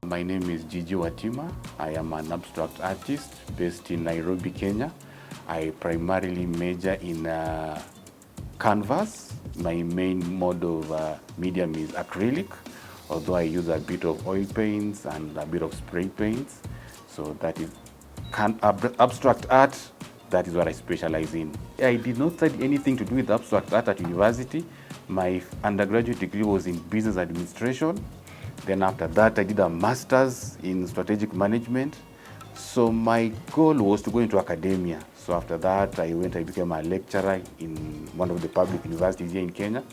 My name is GG Wattimah. I am an abstract artist based in Nairobi, Kenya. I primarily major in canvas. My main mode of medium is acrylic, although I use a bit of oil paints and a bit of spray paints. So that is abstract art. That is what I specialize in. I did not study anything to do with abstract art at university. My undergraduate degree was in business administration. Then after that, I did a master's in strategic management. So my goal was to go into academia. So after that, I became a lecturer in one of the public universities here in Kenya.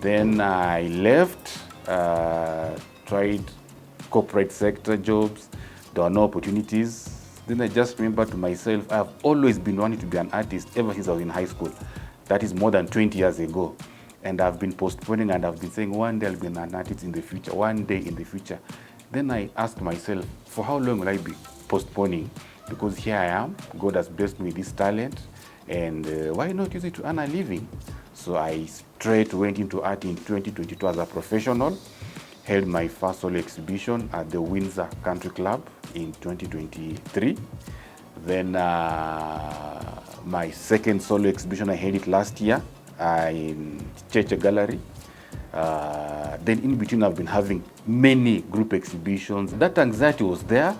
Then I left, tried corporate sector jobs. There were no opportunities. Then I just remember to myself, I've always been wanting to be an artist ever since I was in high school. That is more than 20 years ago. And I've been postponing and I've been saying one day I'll be an artist in the future, one day in the future. Then I asked myself, for how long will I be postponing? Because here I am, God has blessed me with this talent, and why not use it to earn a living? So I straight went into art in 2022 as a professional, held my first solo exhibition at the Windsor Country Club in 2023. Then my second solo exhibition, I held it last year in Church Gallery. Then in between, I've been having many group exhibitions. That anxiety was there,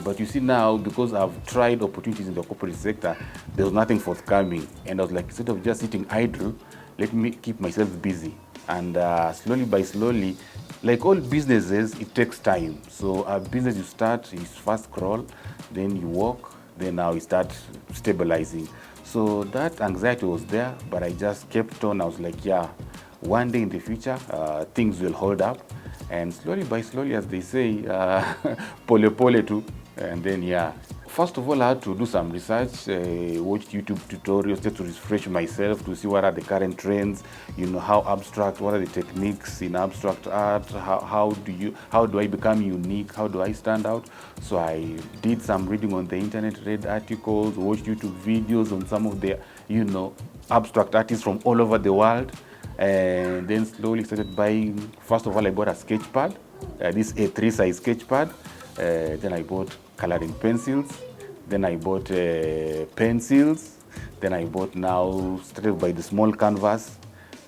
but you see now, because I've tried opportunities in the corporate sector, there was nothing forthcoming. And I was like, instead of just sitting idle, let me keep myself busy. And slowly by slowly, like all businesses, it takes time. So a business you start, you first crawl, then you walk, then now you start stabilizing. So that anxiety was there, but I just kept on. I was like, yeah, one day in the future, things will hold up. And slowly by slowly, as they say, pole pole too. And then, yeah. First of all, I had to do some research, watch YouTube tutorials just to refresh myself, to see what are the current trends, how abstract, what are the techniques in abstract art, how do I become unique, how do I stand out? So I did some reading on the internet, read articles, watched YouTube videos on some of the, abstract artists from all over the world. And then slowly started buying. First of all, I bought a sketch pad, this A3 size sketch pad. Then I bought coloring pencils. Then I bought pencils. Then I bought started by the small canvas.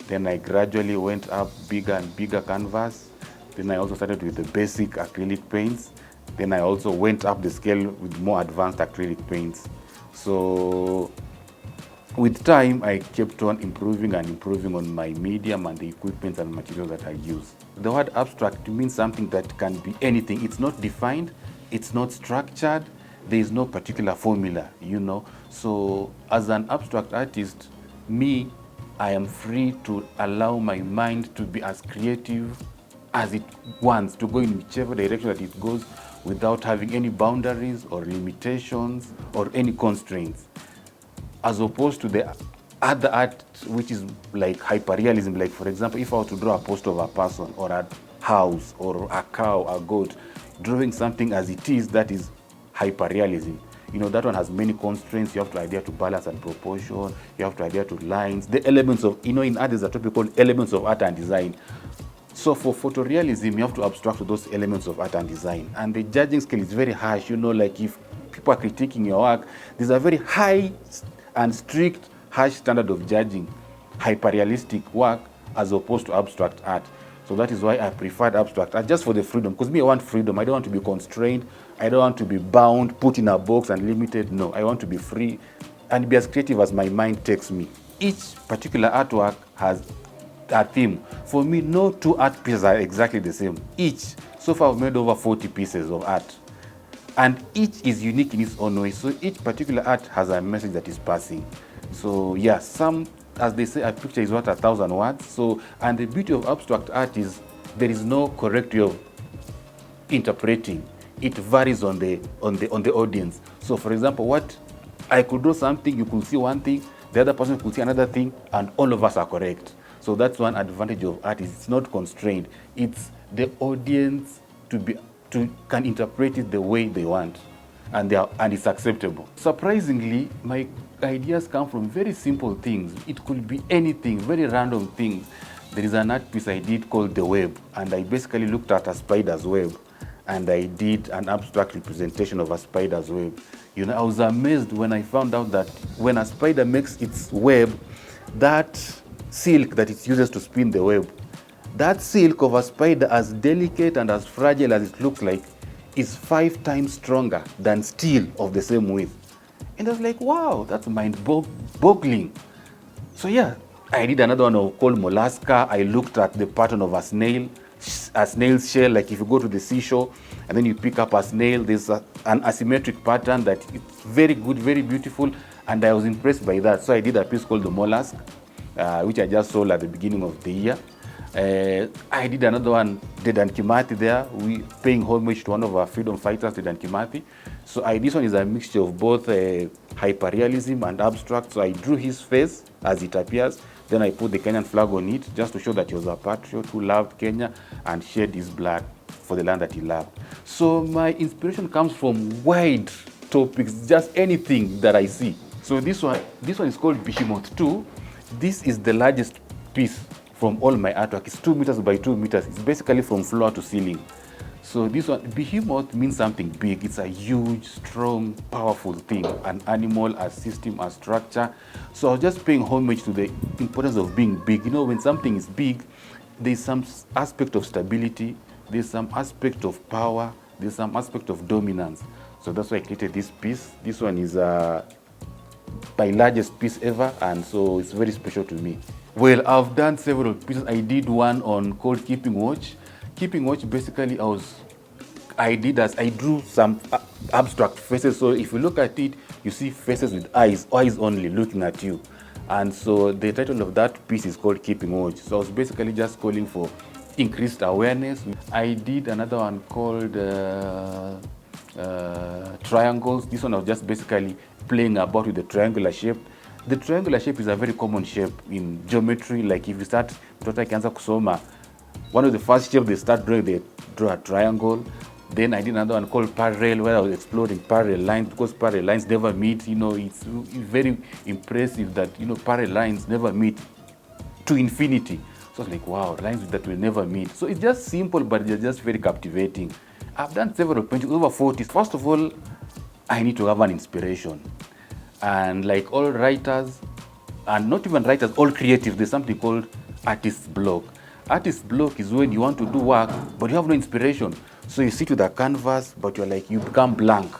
Then I gradually went up bigger and bigger canvas. Then I also started with the basic acrylic paints. Then I also went up the scale with more advanced acrylic paints. So with time, I kept on improving and improving on my medium and the equipment and materials that I use. The word abstract means something that can be anything. It's not defined, it's not structured, there is no particular formula, So as an abstract artist, I am free to allow my mind to be as creative as it wants, to go in whichever direction that it goes without having any boundaries or limitations or any constraints. As opposed to the other art, which is like hyperrealism. Like, for example, if I were to draw a poster of a person or a house or a cow, a goat, drawing something as it is, that is hyperrealism. That one has many constraints. You have to adhere to balance and proportion. You have to adhere to lines. The elements of, in art, there's a topic called elements of art and design. So for photorealism, you have to abstract those elements of art and design. And the judging scale is very harsh. Like if people are critiquing your work, there's a very high and strict, harsh standard of judging hyperrealistic work as opposed to abstract art. So that is why I preferred abstract art, just for the freedom. Because I want freedom. I don't want to be constrained. I don't want to be bound, put in a box and limited. No, I want to be free and be as creative as my mind takes me. Each particular artwork has a theme. For me, no two art pieces are exactly the same. Each. So far, I've made over 40 pieces of art. And each is unique in its own way. So each particular art has a message that is passing. So yeah, as they say, a picture is worth 1,000 words. So, and the beauty of abstract art is there is no correct way of interpreting. It varies on the audience. So for example, I could do something, you could see one thing, the other person could see another thing, and all of us are correct. So that's one advantage of art, is it's not constrained. It's the audience can interpret it the way they want, and it's acceptable. Surprisingly, my ideas come from very simple things. It could be anything, very random things. There is an art piece I did called The Web, and I basically looked at a spider's web and I did an abstract representation of a spider's web. I was amazed when I found out that when a spider makes its web, that silk that it uses to spin the web, that silk of a spider, as delicate and as fragile as it looks like, is 5 times stronger than steel of the same width. And I was like, wow, that's mind-boggling. So yeah, I did another one called mollusca. I looked at the pattern of a snail's shell. Like if you go to the seashore and then you pick up a snail, there's an asymmetric pattern that it's very good, very beautiful. And I was impressed by that. So I did a piece called the mollusk, which I just sold at the beginning of the year. I did another one, Dedan Kimathi there, we paying homage to one of our freedom fighters, Dedan Kimathi. So this one is a mixture of both hyperrealism and abstract. So I drew his face as it appears. Then I put the Kenyan flag on it just to show that he was a patriot who loved Kenya and shed his blood for the land that he loved. So my inspiration comes from wide topics, just anything that I see. So this one is called Behemoth 2. This is the largest piece from all my artwork. It's 2 meters by 2 meters. It's basically from floor to ceiling. So this one, Behemoth, means something big. It's a huge, strong, powerful thing, an animal, a system, a structure. So I was just paying homage to the importance of being big. When something is big, there's some aspect of stability, there's some aspect of power, there's some aspect of dominance. So that's why I created this piece. This one is my largest piece ever, and so it's very special to me. Well, I've done several pieces. I did one called Keeping Watch. Keeping Watch, basically, I drew some abstract faces. So if you look at it, you see faces with eyes only looking at you. And so the title of that piece is called Keeping Watch. So I was basically just calling for increased awareness. I did another one called Triangles. This one I was just basically playing about with the triangular shape. The triangular shape is a very common shape in geometry. Like if you start mtoto akianza kusoma, one of the first shapes they start drawing, they draw a triangle. Then I did another one called parallel, where I was exploring parallel lines, because parallel lines never meet. It's very impressive that parallel lines never meet to infinity. So I was like, wow, lines that will never meet. So it's just simple, but they're just very captivating. I've done several paintings, over 40. First of all, I need to have an inspiration. And like all writers, and not even writers, all creatives, there's something called artist's block. Artist's block is when you want to do work, but you have no inspiration. So you sit with a canvas, but you become blank.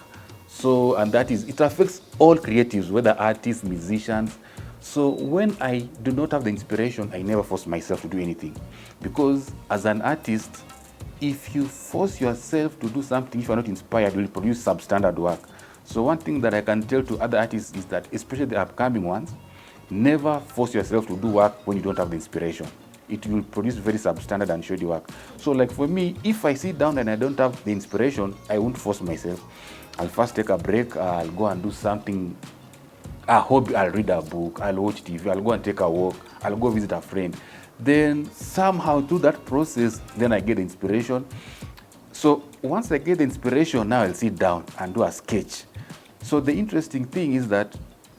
So, and it affects all creatives, whether artists, musicians. So when I do not have the inspiration, I never force myself to do anything. Because as an artist, if you force yourself to do something, if you're not inspired, you will produce substandard work. So one thing that I can tell to other artists is that, especially the upcoming ones, never force yourself to do work when you don't have the inspiration. It will produce very substandard and shoddy work. So like for me, if I sit down and I don't have the inspiration, I won't force myself. I'll first take a break, I'll go and do something, a hobby, I'll read a book, I'll watch TV, I'll go and take a walk, I'll go visit a friend. Then somehow through that process, then I get the inspiration. So once I get the inspiration, now I'll sit down and do a sketch. So the interesting thing is that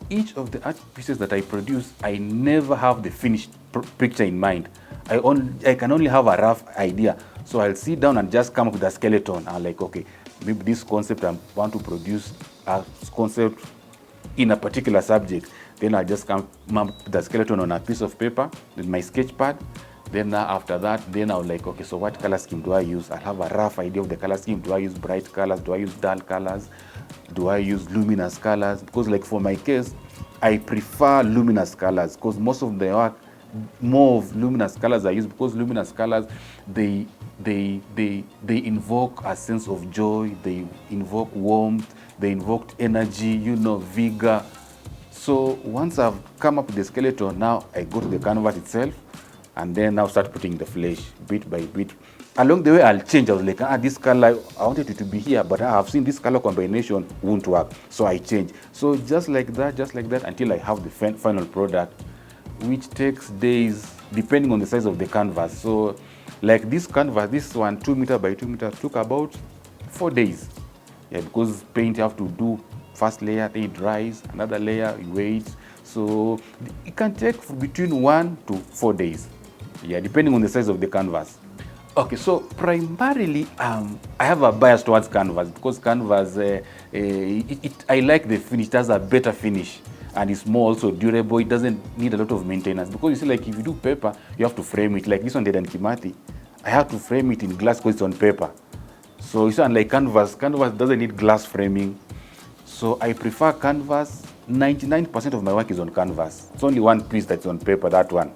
each of the art pieces that I produce, I never have the finished picture in mind. I can only have a rough idea. So I'll sit down and just come up with a skeleton. I'm like, okay, maybe this concept I want to produce a concept in a particular subject. Then I'll just come up with the skeleton on a piece of paper with my sketch pad. Then after that, then I'll like, okay, so what color scheme do I use? I'll have a rough idea of the color scheme. Do I use bright colors? Do I use dull colors? Do I use luminous colors? Because like for my case, I prefer luminous colors because most of the work, more of luminous colors I use, because luminous colors, they invoke a sense of joy, they invoke warmth, they invoke energy, vigor. So once I've come up with the skeleton, now I go to the canvas itself, and then now start putting the flesh bit by bit. Along the way, I'll change. I was like, this color, I wanted it to be here, but I've seen this color combination won't work. So I change. So just like that, until I have the final product, which takes days, depending on the size of the canvas. So like this canvas, this one, 2 meter by 2 meters, took about 4 days. Yeah, because paint you have to do first layer, then it dries, another layer, you wait. So it can take between 1 to 4 days. Yeah, depending on the size of the canvas. Okay, so primarily, I have a bias towards canvas because canvas, I like the finish. It has a better finish, and it's more also durable. It doesn't need a lot of maintenance because you see, like if you do paper, you have to frame it. Like this one, Dedan Kimathi, I have to frame it in glass because it's on paper. So it's unlike canvas. Canvas doesn't need glass framing. So I prefer canvas. 99% of my work is on canvas. It's only one piece that's on paper, that one.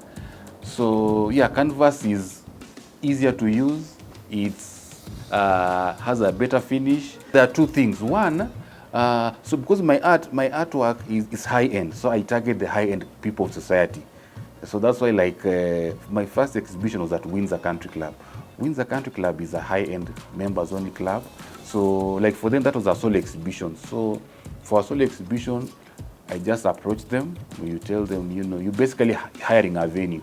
So yeah, canvas is easier to use. It has a better finish. There are two things. One, so because my artwork is high end, so I target the high end people of society. So that's why, like, my first exhibition was at Windsor Country Club. Windsor Country Club is a high end members only club. So like for them, that was a solo exhibition. So for a solo exhibition, I just approach them. You tell them, you know, you're basically hiring a venue.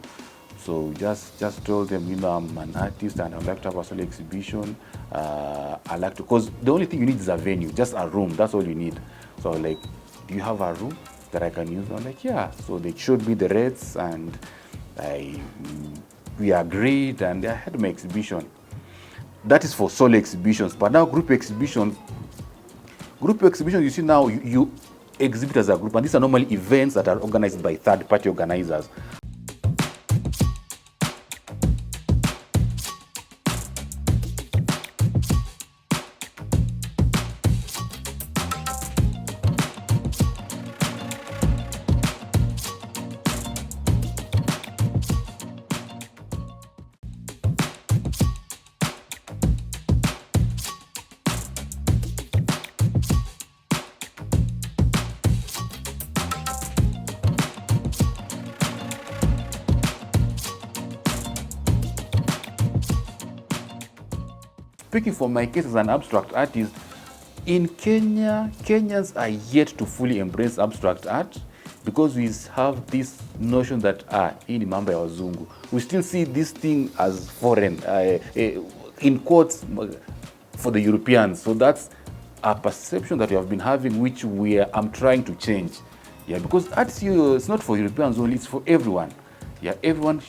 So just told them, you know, I'm an artist and I'd like to have a solo exhibition. I like to, because the only thing you need is a venue, just a room. That's all you need. So like, do you have a room that I can use? I'm like, yeah. So they showed me the rates and we agreed and I had my exhibition. That is for solo exhibitions. But now group exhibitions, you see now you exhibit as a group, and these are normally events that are organized by third-party organizers. Speaking for my case as an abstract artist, in Kenya, Kenyans are yet to fully embrace abstract art because we have this notion that hii ni mambo ya wazungu. We still see this thing as foreign, in quotes, for the Europeans. So that's a perception that we have been having, which I'm trying to change. Yeah, because art it's not for Europeans only, it's for everyone. Yeah, everyone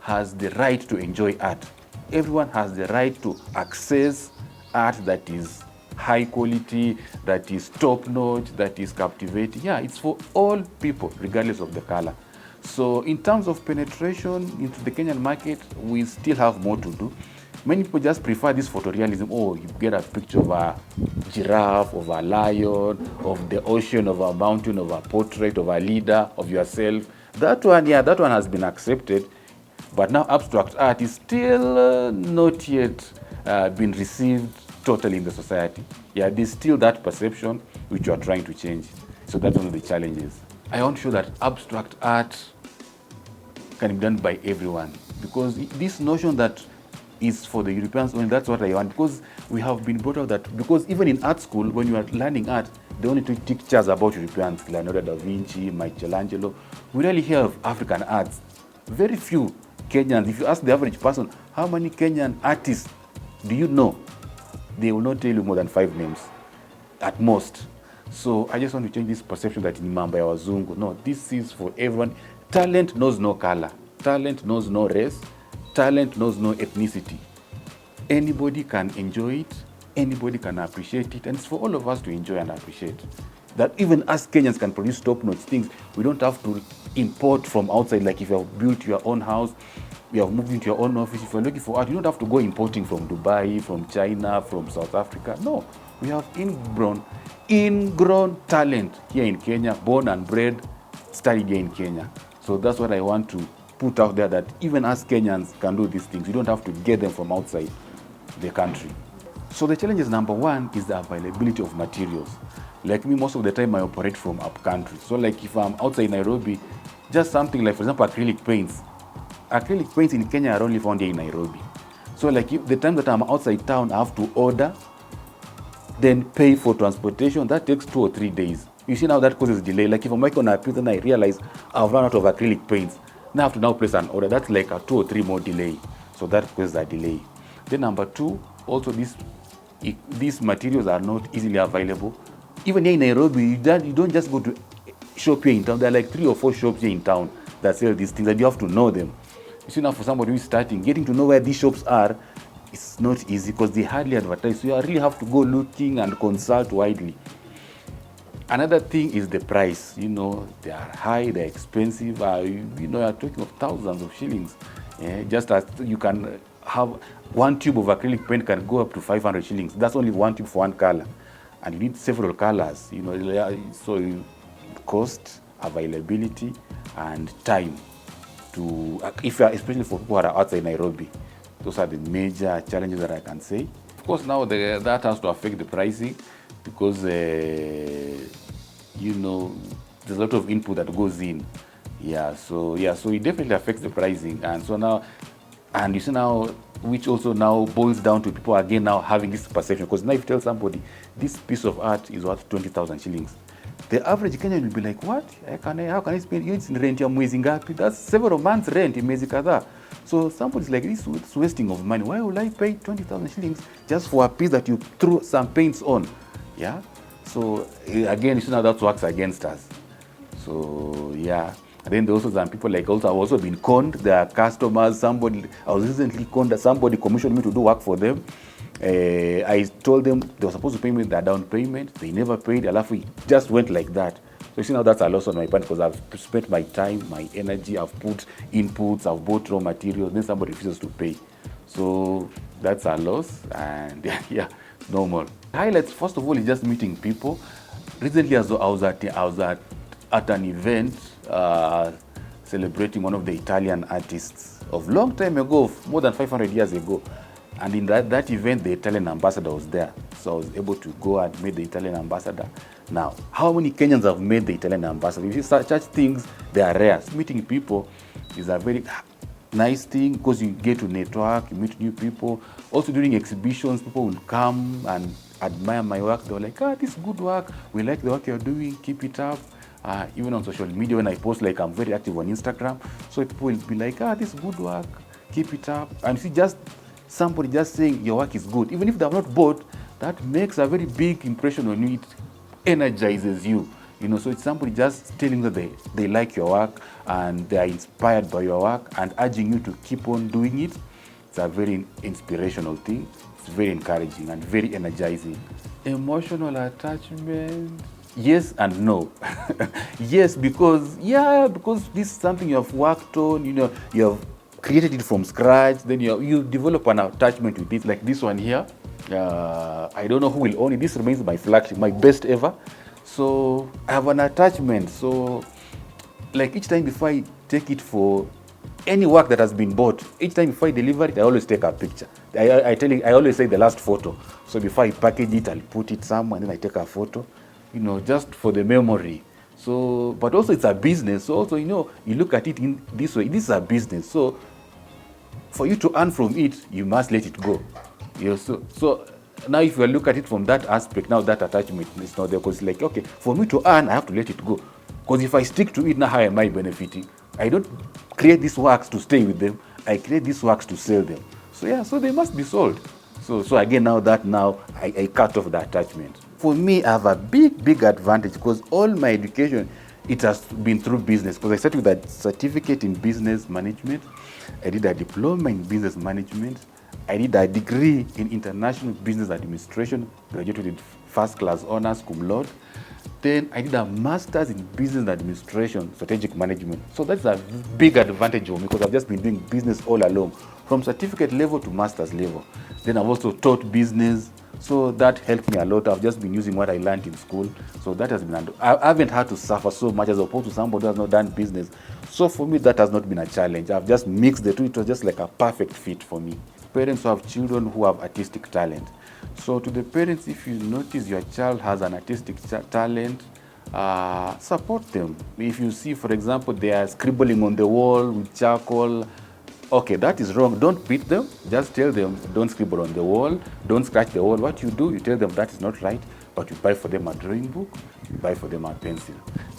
has the right to enjoy art. Everyone has the right to access art that is high quality, that is top notch, that is captivating. Yeah, it's for all people, regardless of the color. So in terms of penetration into the Kenyan market, we still have more to do. Many people just prefer this photorealism. Oh, you get a picture of a giraffe, of a lion, of the ocean, of a mountain, of a portrait, of a leader, of yourself. That one, yeah, that one has been accepted. But now abstract art is still not yet been received totally in the society. Yeah, there's still that perception which you are trying to change. So that's one of the challenges. I want to show that abstract art can be done by everyone, because this notion that is for the Europeans only, that's what I want, because we have been brought up that, because even in art school, when you are learning art, they only teach teachers about Europeans, Leonardo da Vinci, Michelangelo. We rarely hear of African arts. Very few Kenyans. If you ask the average person, how many Kenyan artists do you know? They will not tell you more than 5 names, at most. So I just want to change this perception that in mambo ya wazungu. No, this is for everyone. Talent knows no color. Talent knows no race. Talent knows no ethnicity. Anybody can enjoy it. Anybody can appreciate it. And it's for all of us to enjoy and appreciate. That even us Kenyans can produce top-notch things. We don't have to import from outside. Like if you have built your own house, you have moved into your own office, if you're looking for art, you don't have to go importing from Dubai, from China, from South Africa. No, we have ingrown talent here in Kenya, born and bred, studied here in Kenya. So that's what I want to put out there, that even us Kenyans can do these things. You don't have to get them from outside the country. So the challenge is, number one is the availability of materials. Like me, most of the time I operate from up country. So like if I'm outside Nairobi, just something like, for example, acrylic paints. Acrylic paints in Kenya are only found here in Nairobi. So like if the time that I'm outside town, I have to order, then pay for transportation. That takes 2 or 3 days. You see now that causes delay. Like if I'm working on a piece and I realize I've run out of acrylic paints, now I have to now place an order. That's like a 2 or 3 more delay. So that causes a delay. Then number two, also these materials are not easily available. Even here in Nairobi, you don't just go to shop here in town. There are like 3 or 4 shops here in town that sell these things, and you have to know them. You see now, for somebody who is starting, getting to know where these shops are it's not easy because they hardly advertise. So you really have to go looking and consult widely. Another thing is the price. You know, they are high, they're expensive. You know, you're talking of thousands of shillings. Just as you can have one tube of acrylic paint can go up to 500 shillings. That's only one tube for one color. And you need several colors, you know, so cost, availability, and time to, if you are, especially for people who are outside Nairobi. Those are the major challenges that I can say. Of course, now that has to affect the pricing because, you know, there's a lot of input that goes in. So it definitely affects the pricing. And so now, and you see now, which also now boils down to people again now having this perception. Because now if you tell somebody this piece of art is worth 20,000 shillings, the average Kenyan will be like, what? How can I spend? It's in rent ya mwezi ngapi? That's several months rent in mwezi kadhaa. So somebody's like, this is wasting of money. Why would I pay 20,000 shillings just for a piece that you threw some paints on? Yeah. So again, you see now that works against us. So yeah. And then there also some people like also have also been conned. There are customers. I was recently conned that somebody commissioned me to do work for them. I told them they were supposed to pay me their down payment. They never paid. Alafu just went like that. So you see now that's a loss on my part because I've spent my time, my energy, I've put inputs, I've bought raw materials, then somebody refuses to pay. So that's a loss, and yeah, normal. Highlights, first of all, is just meeting people. Recently, I was at an event celebrating one of the Italian artists of long time ago, more than 500 years ago. And in that event, the Italian ambassador was there. So I was able to go and meet the Italian ambassador. Now, how many Kenyans have met the Italian ambassador? If you such things, they are rare. Meeting people is a very nice thing because you get to network, you meet new people. Also during exhibitions, people will come and admire my work. They're like, this is good work. We like the work you're doing. Keep it up. Even on social media, when I post, like I'm very active on Instagram. So people will be like, this is good work. Keep it up. And see, just somebody just saying your work is good, even if they have not bought, that makes a very big impression on you. It energizes you, you know. So it's somebody just telling that they like your work and they are inspired by your work and urging you to keep on doing it. It's a very inspirational thing. It's very encouraging and very energizing. Emotional attachment, yes and no. Yes, because this is something you have worked on, you know, you have created it from scratch, then you develop an attachment with it, like this one here. I don't know who will own it. This remains my flagship, my best ever. So I have an attachment. So like each time before I take it for any work that has been bought, each time before I deliver it, I always take a picture. I always say the last photo. So before I package it, I'll put it somewhere and then I take a photo, you know, just for the memory. So, but also it's a business. So also, you know, you look at it in this way. This is a business. So for you to earn from it, you must let it go. So now if you look at it from that aspect, now that attachment is not there because it's like, okay, for me to earn, I have to let it go. Because if I stick to it, now how am I benefiting? I don't create these works to stay with them. I create these works to sell them. So so they must be sold. So again, now I cut off the attachment. For me, I have a big advantage because all my education, it has been through business. Because I started with a certificate in business management. I did a diploma in business management. I did a degree in international business administration, graduated with first class honors, cum laude. Then I did a master's in business administration, strategic management. So that's a big advantage for me because I've just been doing business all along, from certificate level to master's level. Then I've also taught business, so that helped me a lot. I've just been using what I learned in school. So that has been, I haven't had to suffer so much as opposed to somebody who has not done business. So for me, that has not been a challenge. I've just mixed the two. It was just like a perfect fit for me. Parents who have children who have artistic talent. So to the parents, if you notice your child has an artistic talent, support them. If you see, for example, they are scribbling on the wall with charcoal, okay, that is wrong. Don't beat them. Just tell them, don't scribble on the wall, don't scratch the wall. What you do, you tell them that is not right, but you buy for them a drawing book, you buy for them a pencil.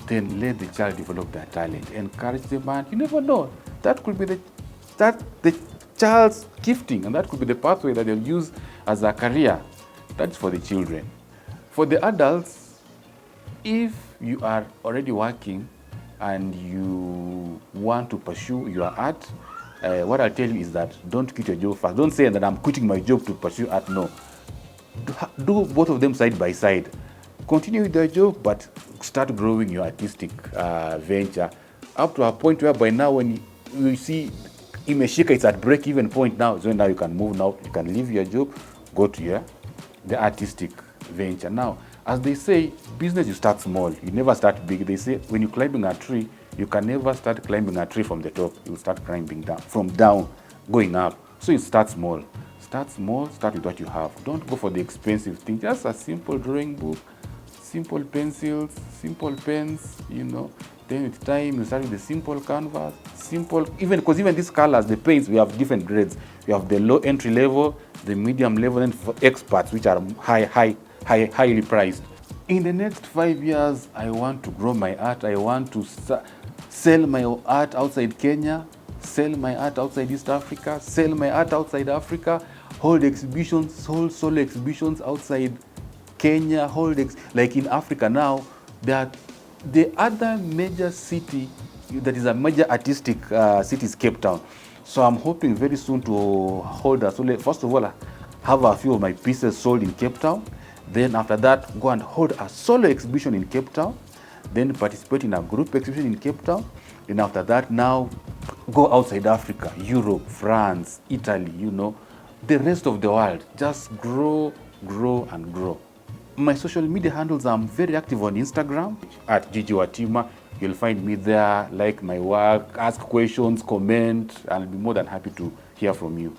Then let the child develop their talent. Encourage them, and you never know. That could be the child's gifting, and that could be the pathway that they'll use as a career. That's for the children. For the adults, if you are already working and you want to pursue your art, what I'll tell you is that don't quit your job fast. Don't say that I'm quitting my job to pursue art. No. Do both of them side by side. Continue with your job, but start growing your artistic venture up to a point where by now when you see imeshika, it's at break-even point now. So now you can move now. You can leave your job, go to the artistic venture. Now, as they say, business, you start small. You never start big. They say when you're climbing a tree, you can never start climbing a tree from the top. You start climbing down, from down, going up. So you start small. Start small, start with what you have. Don't go for the expensive thing. Just a simple drawing book, simple pencils, simple pens, Then with time, you start with the simple canvas, because even these colors, the paints, we have different grades. We have the low entry level, the medium level, and for experts, which are highly priced. In the next 5 years, I want to grow my art. I want to sell my art outside Kenya, sell my art outside East Africa, sell my art outside Africa, hold solo exhibitions outside Kenya, like in Africa now. The other major city that is a major artistic city is Cape Town. So I'm hoping very soon to hold a solo. First of all, have a few of my pieces sold in Cape Town. Then after that, go and hold a solo exhibition in Cape Town. Then participate in a group exhibition in Cape Town. Then after that, now go outside Africa, Europe, France, Italy, the rest of the world. Just grow, and grow. My social media handles, I'm very active on Instagram at GG Wattimah. You'll find me there, like my work, ask questions, comment, and I'll be more than happy to hear from you.